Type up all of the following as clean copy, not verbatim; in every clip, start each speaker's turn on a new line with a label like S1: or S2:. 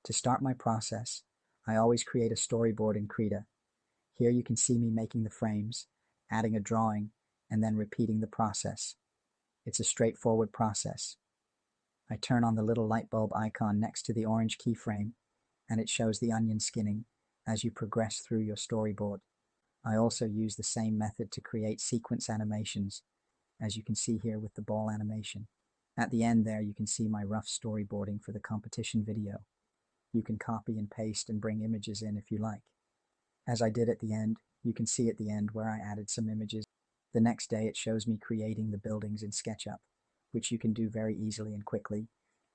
S1: To start my process, I always create a storyboard in Krita. Here you can see me making the frames, adding a drawing, and then repeating the process. It's a straightforward process. I turn on the little light bulb icon next to the orange keyframe, and it shows the onion skinning as you progress through your storyboard. I also use the same method to create sequence animations, as you can see here with the ball animation. At the end there, you can see my rough storyboarding for the competition video. You can copy and paste and bring images in if you like. As I did at the end, you can see at the end where I added some images. The next day it shows me creating the buildings in SketchUp, which you can do very easily and quickly,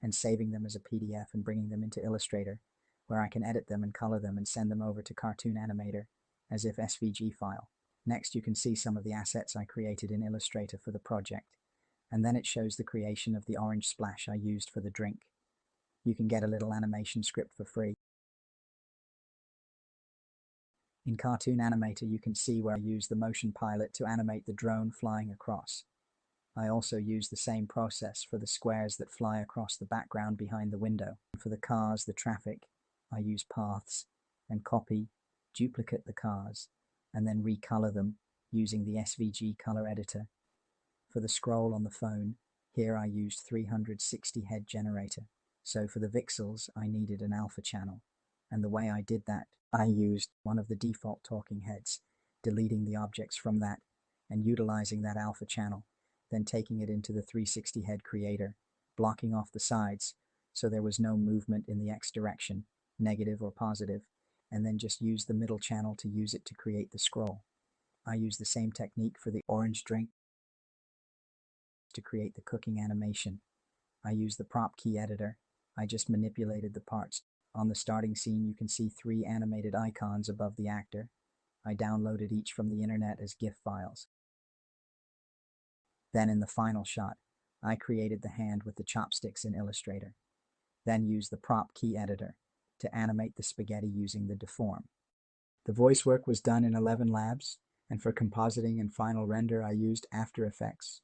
S1: and saving them as a PDF and bringing them into Illustrator, where I can edit them and color them and send them over to Cartoon Animator as if SVG file. Next you can see some of the assets I created in Illustrator for the project, and then it shows the creation of the orange splash I used for the drink. You can get a little animation script for free. In Cartoon Animator you can see where I use the motion pilot to animate the drone flying across. I also use the same process for the squares that fly across the background behind the window. For the cars, the traffic, I use paths and copy, duplicate the cars, and then recolor them using the SVG color editor. For the scroll on the phone, here I used 360 head generator. So for the voxels, I needed an alpha channel. And the way I did that, I used one of the default talking heads, deleting the objects from that and utilizing that alpha channel, then taking it into the 360 head creator, blocking off the sides so there was no movement in the X direction, negative or positive, and then just use the middle channel to use it to create the scroll. I use the same technique for the orange drink to create the cooking animation. I use the prop key editor. I just manipulated the parts. On the starting scene, you can see 3 animated icons above the actor. I downloaded each from the internet as GIF files. Then in the final shot, I created the hand with the chopsticks in Illustrator. Then used the prop key editor to animate the spaghetti using the deform. The voice work was done in 11 labs, and for compositing and final render I used After Effects.